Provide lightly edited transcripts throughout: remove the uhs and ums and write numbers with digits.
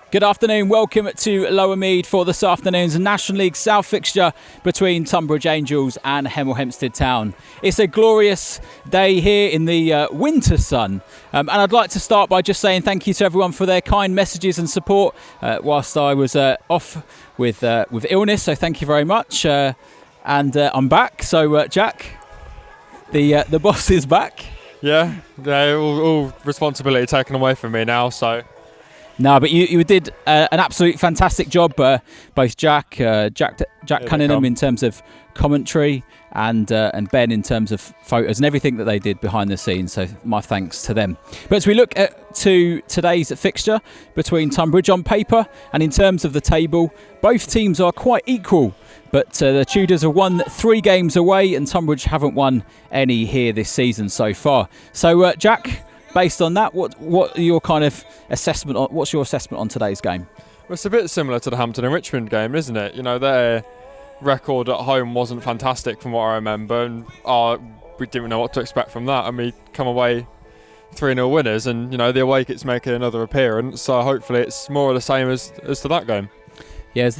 Good afternoon, welcome to Lower Mead for this afternoon's National League South fixture between Tonbridge Angels and Hemel Hempstead Town. It's a glorious day here in the winter sun, and I'd like to start by just saying thank you to everyone for their kind messages and support whilst I was off with illness, so thank you very much. And I'm back, so Jack, the boss is back. Yeah, all responsibility taken away from me now, so... No, but you did an absolute fantastic job, both Jack Cunningham in terms of commentary and Ben in terms of photos and everything that they did behind the scenes. So my thanks to them. But as we look to today's fixture between Tonbridge on paper and in terms of the table, both teams are quite equal. But the Tudors have won 3 games away and Tonbridge haven't won any here this season so far. So Jack, based on that, what are your kind of assessment? What's your assessment on today's game? Well, it's a bit similar to the Hampton and Richmond game, isn't it? You know, their record at home wasn't fantastic from what I remember, and we didn't know what to expect from that, and we come away 3-0 winners, and you know the away kit's making another appearance, so hopefully it's more of the same as to that game. Yeah, as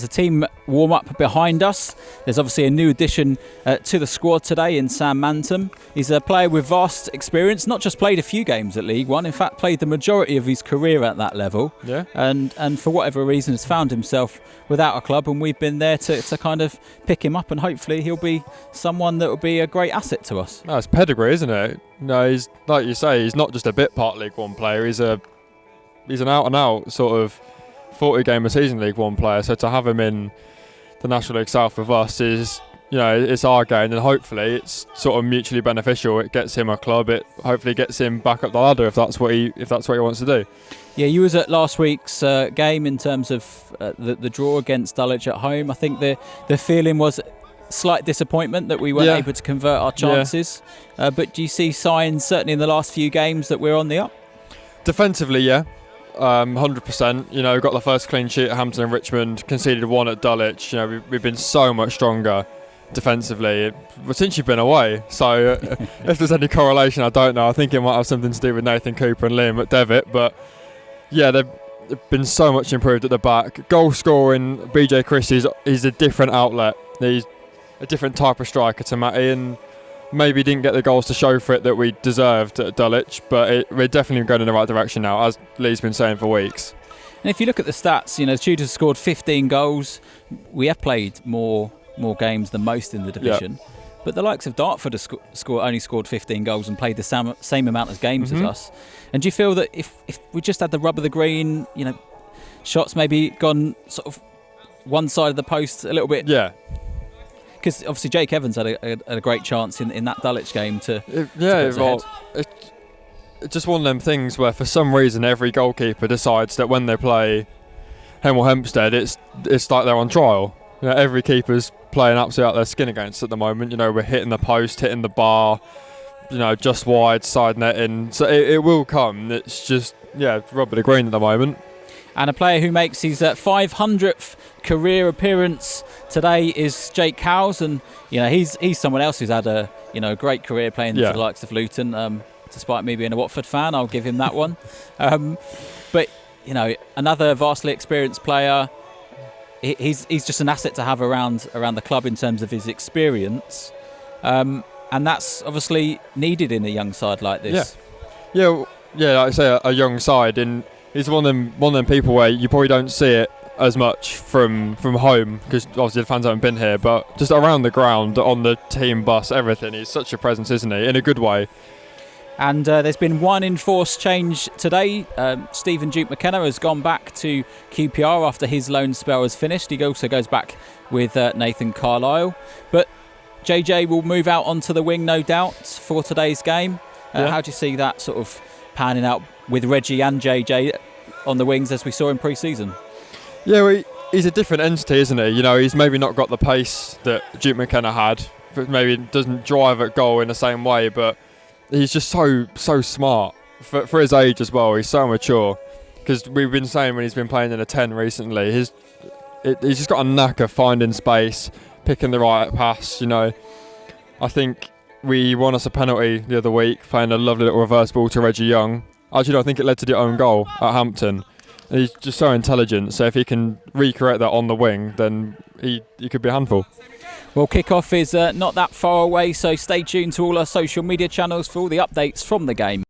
the team warm up behind us, there's obviously a new addition to the squad today in Sam Mantum. He's a player with vast experience, not just played a few games at League One, in fact played the majority of his career at that level. Yeah. And for whatever reason has found himself without a club, and we've been there to kind of pick him up, and hopefully he'll be someone that will be a great asset to us. No, it's pedigree, isn't it? No, he's like you say, he's not just a bit part League One player. He's an out and out sort of 40 game a season League One player, so to have him in the National League South with us is, you know, it's our gain, and hopefully it's sort of mutually beneficial. It gets him a club, it hopefully gets him back up the ladder if that's what he wants to do. Yeah, you was at last week's game in terms of the draw against Dulwich at home. I think the feeling was slight disappointment that we weren't able to convert our chances. But do you see signs, certainly in the last few games, that we're on the up? Defensively, yeah. 100%. You know, we've got the first clean sheet at Hampton and Richmond, conceded 1 at Dulwich. You know, we've been so much stronger defensively since you've been away. So if there's any correlation, I don't know. I think it might have something to do with Nathan Cooper and Liam McDevitt. But yeah, they've been so much improved at the back. Goal scoring, BJ Chris is a different outlet. He's a different type of striker to Matty, and maybe didn't get the goals to show for it that we deserved at Dulwich, but we're definitely going in the right direction now, as Lee's been saying for weeks. And if you look at the stats, you know, the Tudors scored 15 goals. We have played more games than most in the division, but the likes of Dartford have only scored 15 goals and played the same amount of games as us. And do you feel that if we just had the rub of the green, you know, shots maybe gone sort of one side of the post a little bit? Yeah. Because obviously Jake Evans had a great chance in that Dulwich game to it's just one of them things where for some reason every goalkeeper decides that when they play Hemel Hempstead it's like they're on trial. You know, every keeper's playing absolutely out their skin against at the moment. You know, we're hitting the post, hitting the bar, you know, just wide, side netting. So it will come. It's just, rub of the green at the moment. And a player who makes his 500th career appearance today is Jake Cowles, and you know he's someone else who's had a great career playing for the likes of Luton. Despite me being a Watford fan, I'll give him that one. But you know, another vastly experienced player. He's just an asset to have around the club in terms of his experience, and that's obviously needed in a young side like this. Yeah. Like I say, a young side, and he's one of them people where you probably don't see it as much from home because obviously the fans haven't been here, but just around the ground, on the team bus, everything. He's such a presence, isn't he? In a good way. And there's been one enforced change today. Stephen Duke McKenna has gone back to QPR after his loan spell has finished. He also goes back with Nathan Carlisle. But JJ will move out onto the wing, no doubt, for today's game. How do you see that sort of panning out with Reggie and JJ on the wings as we saw in pre-season? Yeah, well, he's a different entity, isn't he? You know, he's maybe not got the pace that Duke McKenna had. Maybe doesn't drive at goal in the same way, but he's just so smart for his age as well. He's so mature. Because we've been saying when he's been playing in a 10 recently, he's just got a knack of finding space, picking the right pass. You know, I think we won us a penalty the other week, playing a lovely little reverse ball to Reggie Young. Actually, no, I think it led to the own goal at Hampton. He's just so intelligent, so if he can recreate that on the wing, then he could be a handful. Well, kickoff is not that far away, so stay tuned to all our social media channels for all the updates from the game.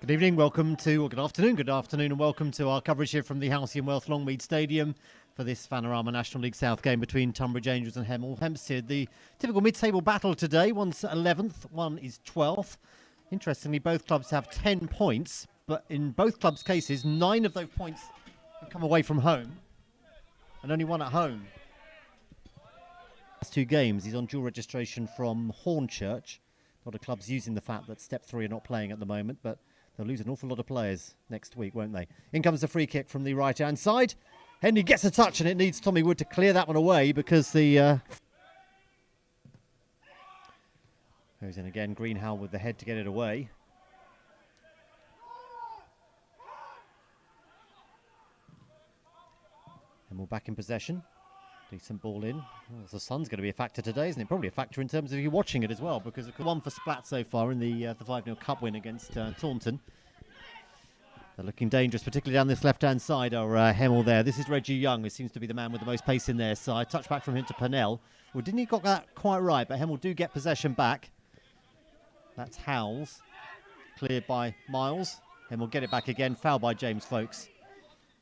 Good evening, good afternoon and welcome to our coverage here from the Halcyon Wealth Longmead Stadium for this Panorama National League South game between Tonbridge Angels and Hemel Hempstead. The typical mid-table battle today, one's 11th, one is 12th. Interestingly, both clubs have 10 points, but in both clubs' cases, 9 of those points have come away from home and only 1 at home. Last 2 games, he's on dual registration from Hornchurch. A lot of clubs using the fact that Step 3 are not playing at the moment, but they'll lose an awful lot of players next week, won't they? In comes the free kick from the right-hand side. Henry gets a touch, and it needs Tommy Wood to clear that one away because the... Goes in again, Greenhow with the head to get it away. And we're back in possession. Decent ball in. Well, the sun's going to be a factor today, isn't it? Probably a factor in terms of you watching it as well, because it's 1 for Splat so far in the 5-0 Cup win against Taunton. They're looking dangerous, particularly down this left-hand side, are Hemel there. This is Reggie Young, who seems to be the man with the most pace in their side. Touchback from him to Finill. Well, didn't he got that quite right, but Hemel do get possession back. That's Howells. Cleared by Miles. Hemel get it back again. Foul by James Folkes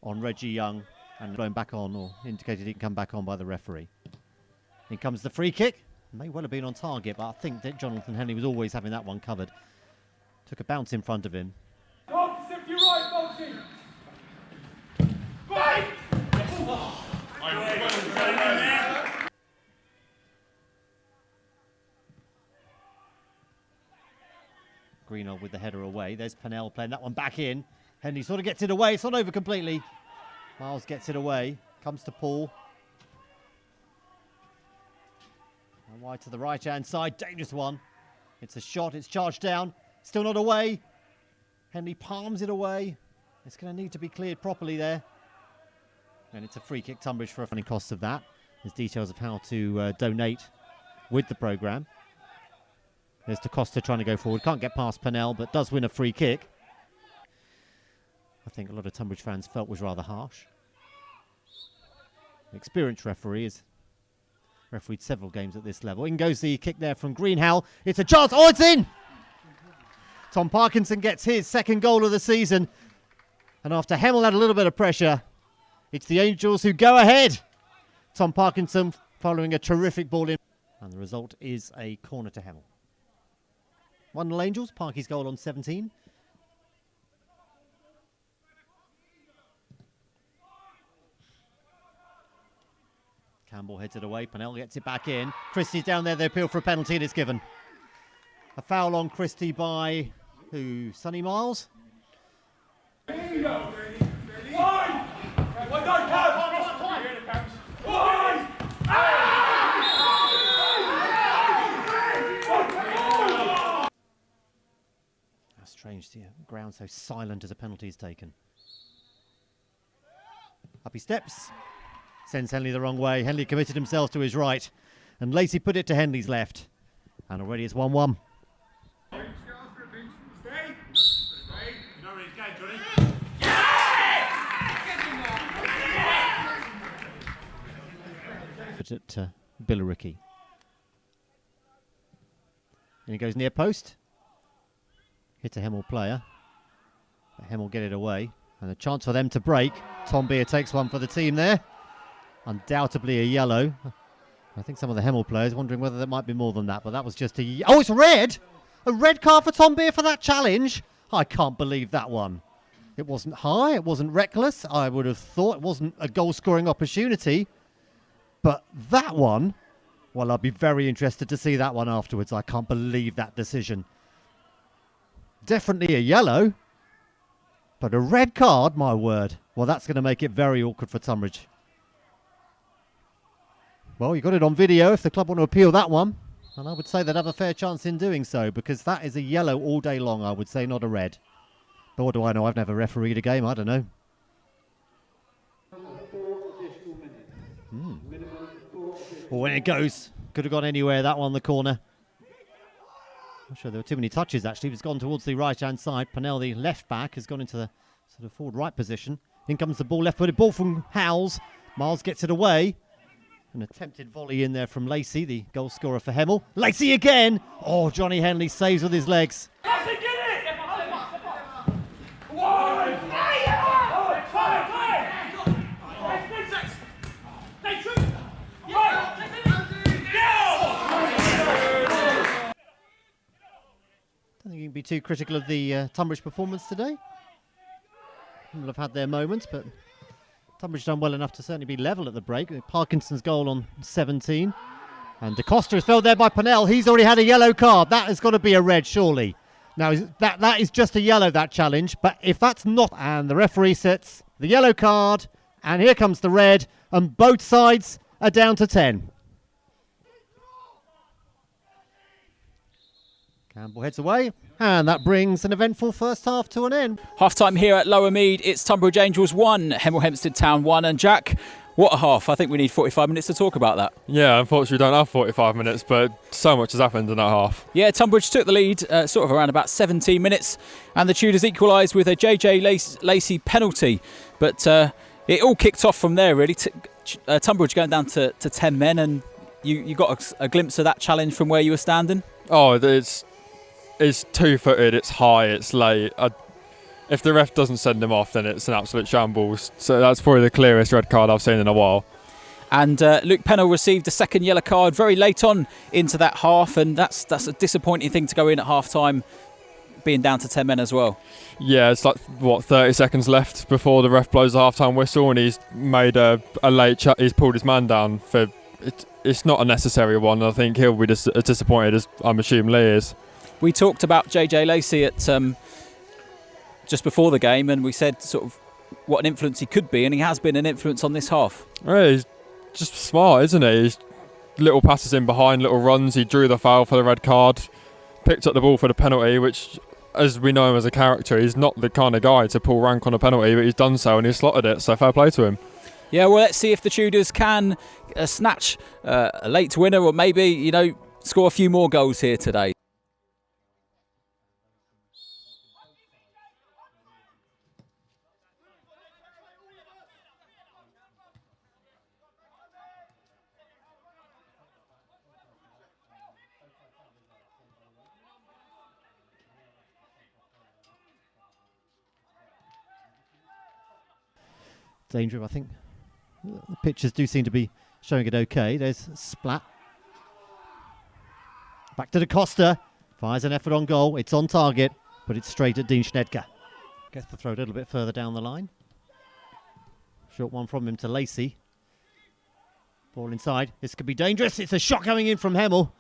on Reggie Young. And blown back on, or indicated he can come back on by the referee. In comes the free kick. May well have been on target, but I think that Jonathan Henley was always having that one covered. Took a bounce in front of him. Greenhill with the header away. There's Finill playing that one back in. Henley sort of gets it away. It's not over completely. Miles gets it away, comes to Paul. And wide to the right-hand side, dangerous one. It's a shot, it's charged down, still not away. Henley palms it away. It's going to need to be cleared properly there. And it's a free kick, Tonbridge for a running cost of that. There's details of how to donate with the programme. There's DeCosta trying to go forward, can't get past Finill, but does win a free kick. I think a lot of Tonbridge fans felt was rather harsh. An experienced referee has refereed several games at this level. In goes the kick there from Greenhow. It's a chance. Oh, it's in! Tom Parkinson gets his second goal of the season. And after Hemel had a little bit of pressure, it's the Angels who go ahead. Tom Parkinson following a terrific ball in. And the result is a corner to Hemel. 1-0 Angels. Parky's goal on 17. Campbell heads it away. Finill gets it back in. Christie's down there. They appeal for a penalty and it's given. A foul on Christie by who? Sonny Miles? How strange, the ground so silent as a penalty is taken. Up he steps. Sends Henley the wrong way. Henley committed himself to his right. And Lacey put it to Henley's left. And already it's 1-1. Put it to Billericay. And he goes near post. Hit a Hemel player. But Hemel get it away. And a chance for them to break. Tom Beer takes one for the team there. Undoubtedly a yellow. I think some of the Hemel players wondering whether there might be more than that, but that was just a... Oh, it's red! A red card for Tom Beer for that challenge? I can't believe that one. It wasn't high, it wasn't reckless. I would have thought it wasn't a goal-scoring opportunity. But that one, Well, I'll be very interested to see that one afterwards. I can't believe that decision. Definitely a yellow, but a red card, my word. Well, that's going to make it very awkward for Tonbridge. Well, you got it on video if the club want to appeal that one. And I would say they'd have a fair chance in doing so, because that is a yellow all day long, I would say, not a red. But what do I know? I've never refereed a game. I don't know. Well, when it goes, could have gone anywhere, that one, the corner. I'm sure there were too many touches, actually. It's gone towards the right-hand side. Finill, the left back, has gone into the sort of forward right position. In comes the ball, left-footed ball from Howells. Miles gets it away. An attempted volley in there from Lacey, the goal scorer for Hemel. Lacey again! Oh, Johnny Henley saves with his legs. I don't think you can be too critical of the Tonbridge performance today. People have had their moments, but Tonbridge done well enough to certainly be level at the break. Parkinson's goal on 17. And DaCosta is felled there by Finill. He's already had a yellow card. That has got to be a red, surely. Now, that is just a yellow, that challenge. But if that's not... And the referee sets the yellow card. And here comes the red. And both sides are down to 10. Campbell heads away, and that brings an eventful first half to an end. Half-time here at Lower Mead. It's Tonbridge Angels 1, Hemel Hempstead Town 1. And Jack, what a half. I think we need 45 minutes to talk about that. Yeah, unfortunately we don't have 45 minutes, but so much has happened in that half. Yeah, Tonbridge took the lead sort of around about 17 minutes, and the Tudors equalised with a JJ Lacey penalty. But it all kicked off from there, really. Tonbridge going down to 10 men, and you got a glimpse of that challenge from where you were standing? Oh, it's two-footed, it's high, it's late. If the ref doesn't send him off, then it's an absolute shambles. So that's probably the clearest red card I've seen in a while. And Luke Pennell received a second yellow card very late on into that half, and that's a disappointing thing to go in at half-time, being down to 10 men as well. Yeah, it's like, 30 seconds left before the ref blows the half-time whistle, and he's made a late he's pulled his man down for it. It's not a necessary one. I think he'll be as disappointed as I'm assuming Lee is. We talked about JJ Lacey at just before the game, and we said sort of what an influence he could be, and he has been an influence on this half. Yeah, he's just smart, isn't he? He's little passes in behind, little runs. He drew the foul for the red card, picked up the ball for the penalty, which, as we know him as a character, he's not the kind of guy to pull rank on a penalty, but he's done so and he's slotted it, so fair play to him. Yeah, well, let's see if the Tudors can snatch a late winner, or maybe, score a few more goals here today. Danger, I think. The pictures do seem to be showing it okay. There's Splat. Back to DaCosta. Fires an effort on goal. It's on target, but it's straight at Dean Schnedker. Gets the throw a little bit further down the line. Short one from him to Lacey. Ball inside. This could be dangerous. It's a shot coming in from Hemel.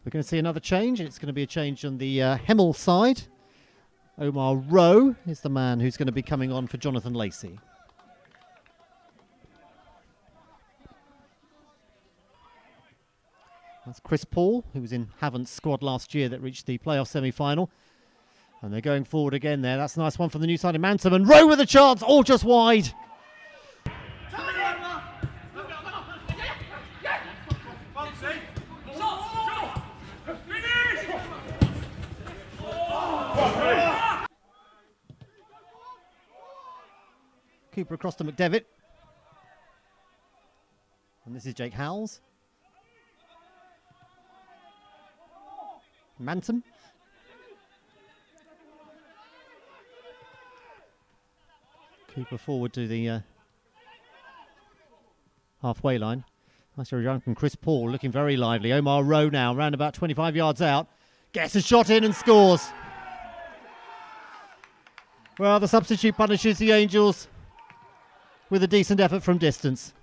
We're going to see another change. It's going to be a change on the Hemel side. Omar Rowe is the man who's going to be coming on for Jonathan Lacey. That's Chris Paul, who was in Havant's squad last year that reached the playoff semi-final. And they're going forward again there. That's a nice one from the new side of Mansom. And Rowe with a chance, all just wide. Cooper across to McDevitt. And this is Jake Howells. Manton. Cooper forward to the halfway line. Nice run from Chris Paul, looking very lively. Omar Rowe now, round about 25 yards out. Gets a shot in and scores. Well, the substitute punishes the Angels with a decent effort from distance.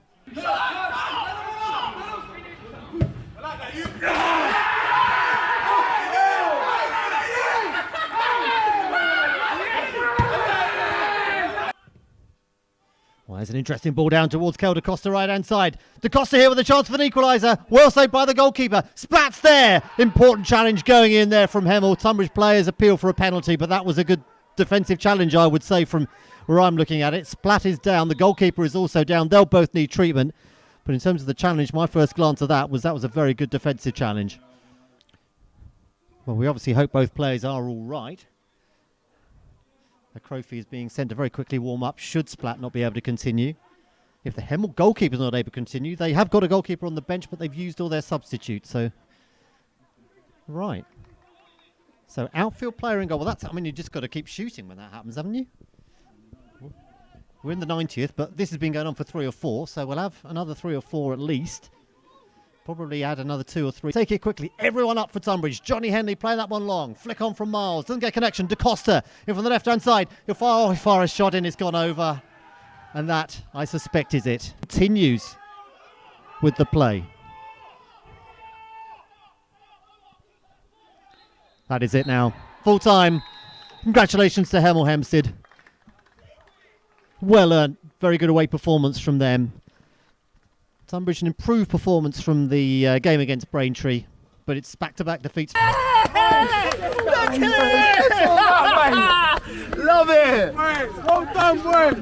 Well, there's an interesting ball down towards Kel Da Costa, right-hand side. Da Costa here with a chance for an equaliser. Well saved by the goalkeeper. Splat's there. Important challenge going in there from Hemel. Tonbridge players appeal for a penalty, but that was a good defensive challenge, I would say, from where I'm looking at it. Splat is down. The goalkeeper is also down. They'll both need treatment. But in terms of the challenge, my first glance at that was a very good defensive challenge. Well, we obviously hope both players are all right. A trophy is being sent to very quickly warm up. Should Splat not be able to continue? If the Hemel goalkeeper is not able to continue, they have got a goalkeeper on the bench, but they've used all their substitutes. So, right. So outfield player in goal. Well, you just got to keep shooting when that happens, haven't you? We're in the 90th, but this has been going on for 3 or 4, so we'll have another 3 or 4 at least. Probably add another 2 or 3. Take it quickly. Everyone up for Tonbridge. Johnny Henley playing that one long. Flick on from Miles. Doesn't get connection. Da Costa in from the left-hand side. He'll fire a shot in. It's gone over. And that, I suspect, is it. Continues with the play. That is it now. Full time. Congratulations to Hemel Hempstead. Well earned. Very good away performance from them. Tonbridge, an improved performance from the game against Braintree, but it's back-to-back defeats. Look at it! Love it! Well done, boys!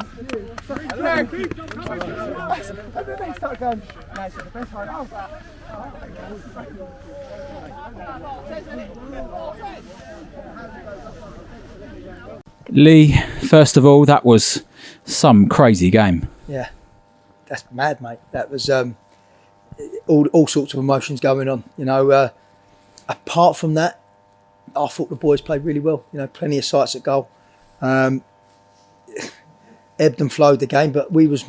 Lee, first of all, that was some crazy game. Yeah. That's mad, mate. That was all sorts of emotions going on. Apart from that, I thought the boys played really well. Plenty of sights at goal. Ebbed and flowed the game, but we was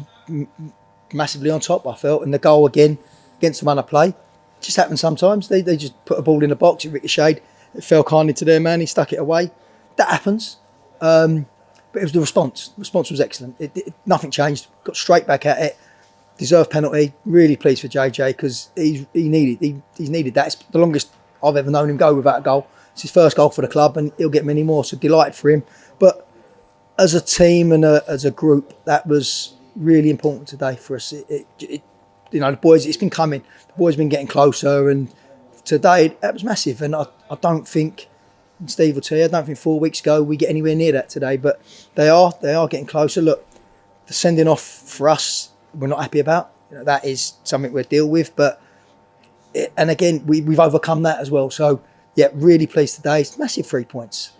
massively on top, I felt. And the goal again against the run of play, it just happens sometimes. They just put a ball in the box, it ricocheted, it fell kindly to their man, he stuck it away. That happens. But it was the response. The response was excellent. Nothing changed. Got straight back at it. Deserved penalty. Really pleased for JJ because he's needed that. It's the longest I've ever known him go without a goal. It's his first goal for the club, and he'll get many more. So delighted for him. But as a team and as a group, that was really important today for us. The boys. It's been coming. The boys have been getting closer, and today that was massive. And I don't think. And Steve will tell you, I don't think 4 weeks ago we get anywhere near that today, but they are getting closer. Look, the sending off for us, we're not happy about. That is something we'll deal with, and again, we've overcome that as well. So, yeah, really pleased today. It's massive 3 points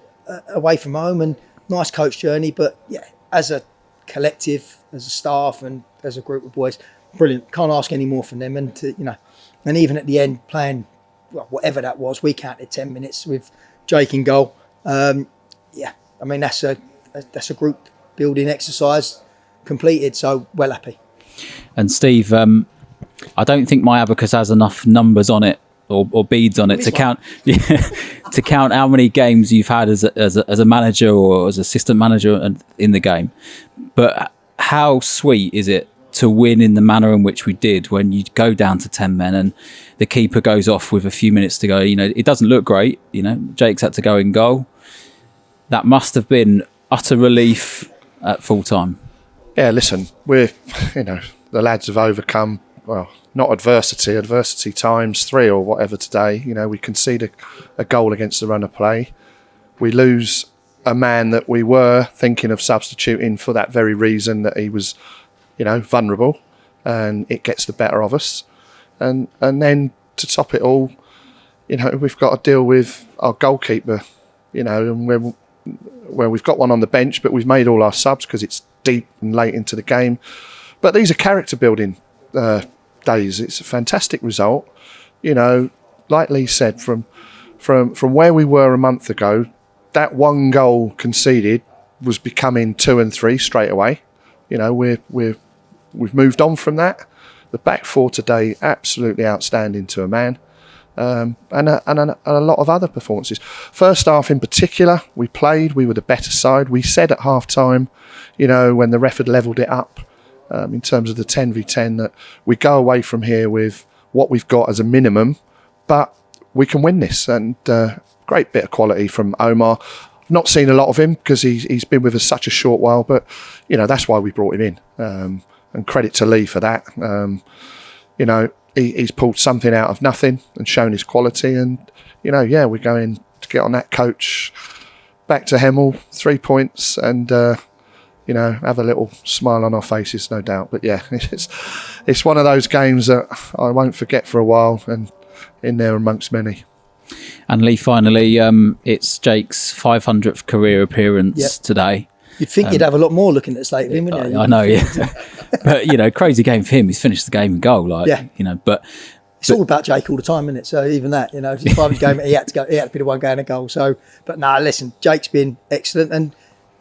away from home and nice coach journey, but yeah, as a collective, as a staff and as a group of boys, brilliant. Can't ask any more from them, and and even at the end, playing whatever that was, we counted 10 minutes with Jake in goal. That's a group building exercise completed. So well happy. And Steve, I don't think my abacus has enough numbers on it or beads on it to count to count how many games you've had as a manager or as assistant manager in the game. But how sweet is it to win in the manner in which we did when you go down to 10 men and the keeper goes off with a few minutes to go? It doesn't look great. Jake's had to go in goal. That must have been utter relief at full time. Yeah, listen, we're, the lads have overcome, not adversity times 3 or whatever today. We concede a goal against the run of play. We lose a man that we were thinking of substituting for that very reason, that he was, vulnerable, and it gets the better of us. And then to top it all, we've got to deal with our goalkeeper, and where we've got one on the bench, but we've made all our subs because it's deep and late into the game. But these are character building days. It's a fantastic result. Like Lee said, from where we were a month ago, that one goal conceded was becoming 2 and 3 straight away. We've moved on from that. The back four today, absolutely outstanding to a man. and a lot of other performances. First half in particular, we were the better side. We said at half time, when the ref had levelled it up in terms of the 10v10, that we go away from here with what we've got as a minimum, but we can win this. And great bit of quality from Omar. I've not seen a lot of him because he's been with us such a short while, but that's why we brought him in. And credit to Lee for that. He's pulled something out of nothing and shown his quality. And we're going to get on that coach back to Hemel, 3 points, and have a little smile on our faces, no doubt. But yeah, it's one of those games that I won't forget for a while, and in there amongst many. And Lee, finally, it's Jake's 500th career appearance today. You'd think you'd have a lot more looking at the slate of him, wouldn't you? I know, yeah. But, crazy game for him. He's finished the game in goal, but... It's all about Jake all the time, isn't it? So even that, if it's 5 game, he had to be the one going a goal. So, but listen, Jake's been excellent. And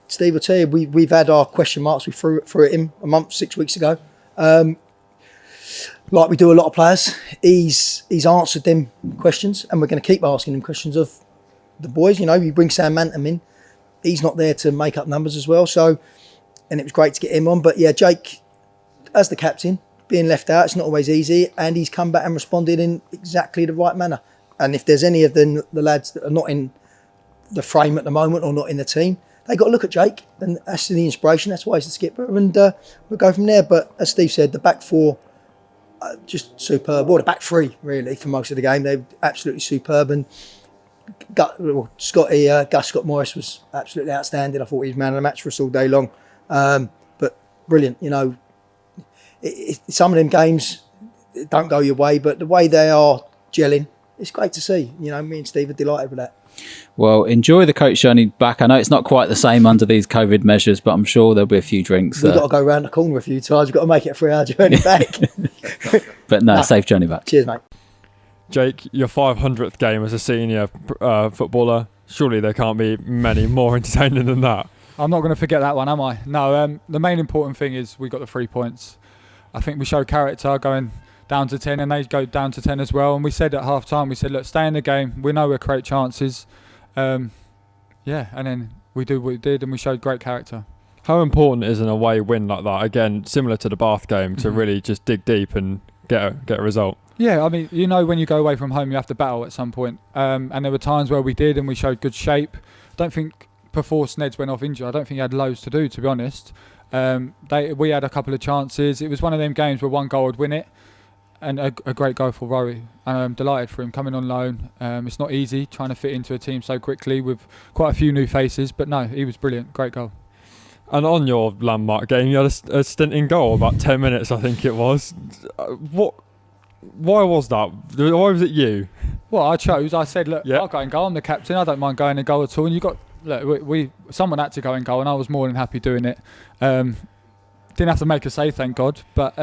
Steve will tell you, we've had our question marks. We threw at him 6 weeks ago. Like we do a lot of players, he's answered them questions, and we're going to keep asking him questions of the boys. We bring Sam Manton in. He's not there to make up numbers as well. So, and it was great to get him on. But yeah, Jake, as the captain, being left out, it's not always easy, and he's come back and responded in exactly the right manner. And if there's any of the lads that are not in the frame at the moment or not in the team, they got to look at Jake, and that's the inspiration. That's why he's the skipper, and we'll go from there. But as Steve said, the back four just superb. Well, the back three really for most of the game, they're absolutely superb. And Gus Scott Morris was absolutely outstanding. I thought he was man of the match for us all day long. But brilliant, some of them games don't go your way, but the way they are gelling, it's great to see. Me and Steve are delighted with that. Well, enjoy the coach journey back. I know it's not quite the same under these COVID measures, but I'm sure there'll be a few drinks. We've got to go round the corner a few times. We've got to make it a 3-hour journey back. But safe journey back. Cheers, mate. Jake, your 500th game as a senior footballer, surely there can't be many more entertaining than that. I'm not going to forget that one, am I? No, the main important thing is we got the 3 points. I think we showed character going down to 10, and they go down to 10 as well. And we said at half time, look, stay in the game. We know we'll create chances. And then we did what we did, and we showed great character. How important is an away win like that? Again, similar to the Bath game, to really just dig deep and get a result. Yeah, I mean, when you go away from home, you have to battle at some point. And there were times where we did, and we showed good shape. I don't think before Sneds went off injured, I don't think he had loads to do, to be honest. We had a couple of chances. It was one of them games where one goal would win it, and a great goal for Rory. I'm delighted for him coming on loan. It's not easy trying to fit into a team so quickly with quite a few new faces, but no, he was brilliant. Great goal. And on your landmark game, you had a stint in goal, about 10 minutes, I think it was. Why was that? Why was it you? Well, I said, look, I'll go in goal. I'm the captain. I don't mind going in goal at all. And someone had to go in goal, and I was more than happy doing it. Didn't have to make a save, thank God. But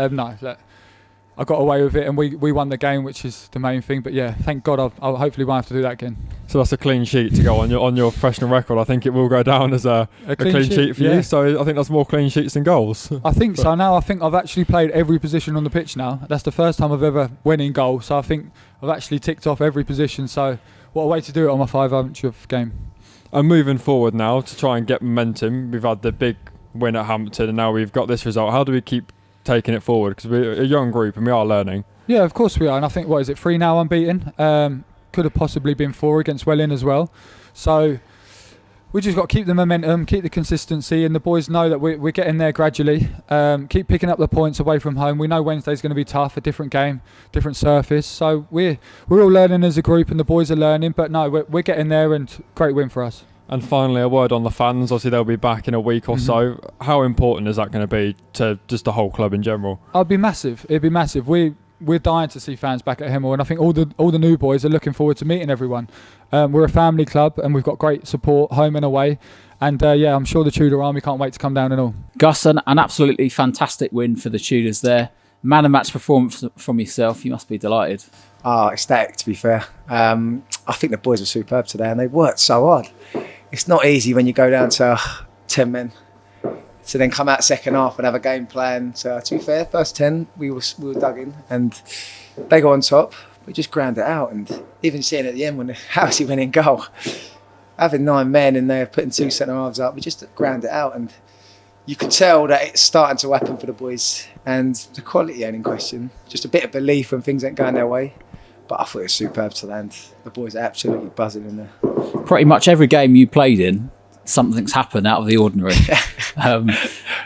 I got away with it, and we won the game, which is the main thing. But yeah, thank God, I'll hopefully won't have to do that again. So that's a clean sheet to go on your professional record. I think it will go down as a clean sheet for you. So I think that's more clean sheets than goals. I think so. Now I think I've actually played every position on the pitch now. That's the first time I've ever went in goal. So I think I've actually ticked off every position. So what a way to do it on my 500th game. And moving forward now to try and get momentum, we've had the big win at Hampton, and now we've got this result. How do we keep taking it forward? Because we're a young group and we are learning. Yeah, of course we are. And I think, 3 now unbeaten? Could have possibly been 4 against Welling as well. So we just got to keep the momentum, keep the consistency, and the boys know that we're getting there gradually. Keep picking up the points away from home. We know Wednesday's going to be tough, a different game, different surface. So we're all learning as a group, and the boys are learning. But no, we're getting there, and great win for us. And finally, a word on the fans. Obviously, they'll be back in a week or so. How important is that going to be to just the whole club in general? It'd be massive. We're dying to see fans back at Hemel, and I think all the new boys are looking forward to meeting everyone. We're a family club, and we've got great support home and away. And I'm sure the Tudor army can't wait to come down and all. Gus, an absolutely fantastic win for the Tudors there. Man of match performance from yourself. You must be delighted. Ecstatic, to be fair. I think the boys were superb today, and they worked so hard. It's not easy when you go down to 10 men to then come out second half and have a game plan. So to be fair, first 10 we were dug in, and they go on top. we just ground it out. And even seeing at the end when Housey went in goal, having 9 men and they're putting 2 centre halves up, we just ground it out. And you can tell that it's starting to happen for the boys, and the quality ain't in question. Just a bit of belief when things ain't going their way. But I thought it was superb to land. The boys are absolutely buzzing in there. Pretty much every game you played in, something's happened out of the ordinary.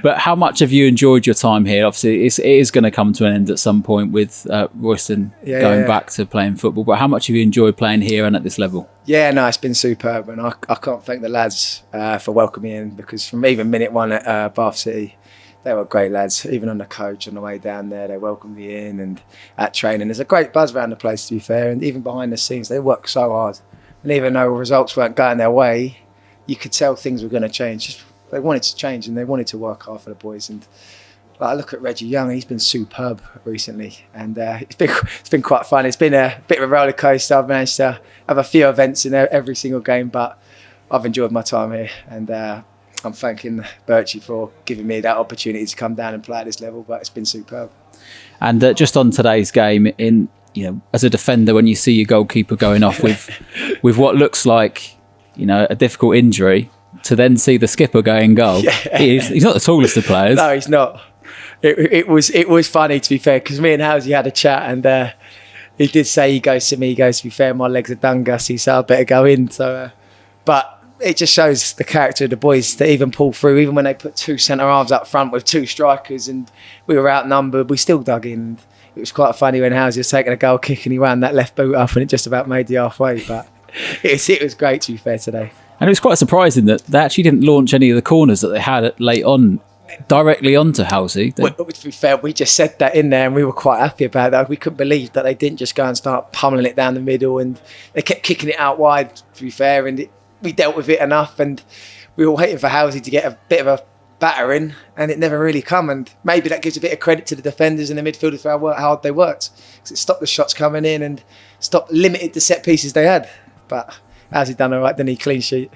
But how much have you enjoyed your time here? Obviously, it is going to come to an end at some point with Royston going back to playing football. But how much have you enjoyed playing here and at this level? Yeah, no, it's been superb. And I can't thank the lads for welcoming me in, because from even minute one at Bath City, they were great lads. Even on the coach on the way down there, they welcomed me in, and at training. There's a great buzz around the place, to be fair. And even behind the scenes, they worked so hard. And even though results weren't going their way, you could tell things were going to change. They wanted to change, and they wanted to work hard for the boys. And I look at Reggie Young, he's been superb recently, and it's been quite fun. It's been a bit of a roller coaster. I've managed to have a few events in every single game, but I've enjoyed my time here, and I'm thanking Birchie for giving me that opportunity to come down and play at this level. But it's been superb. And just on today's game, as a defender, when you see your goalkeeper going off with what looks like a difficult injury, to then see the skipper go in goal. Yeah. He's not the tallest of players. No, he's not. It was funny, to be fair, because me and Housey had a chat, and he did say, he goes, to be fair, my legs are done, Gussie, so I better go in. So, but it just shows the character of the boys to even pull through, even when they put 2 centre halves up front with 2 strikers, and we were outnumbered, we still dug in. It was quite funny when Housey was taking a goal kick and he ran that left boot up and it just about made the halfway. But it was great, to be fair, today. And it was quite surprising that they actually didn't launch any of the corners that they had late on directly onto Housey. Well, to be fair, we just said that in there and we were quite happy about that. We couldn't believe that they didn't just go and start pummeling it down the middle, and they kept kicking it out wide, to be fair, and we dealt with it enough, and we were waiting for Housey to get a bit of a battering, and it never really come. And maybe that gives a bit of credit to the defenders and the midfielders for how hard they worked, because it stopped the shots coming in and limited the set pieces they had. But Housey done all right, didn't he? Clean sheet.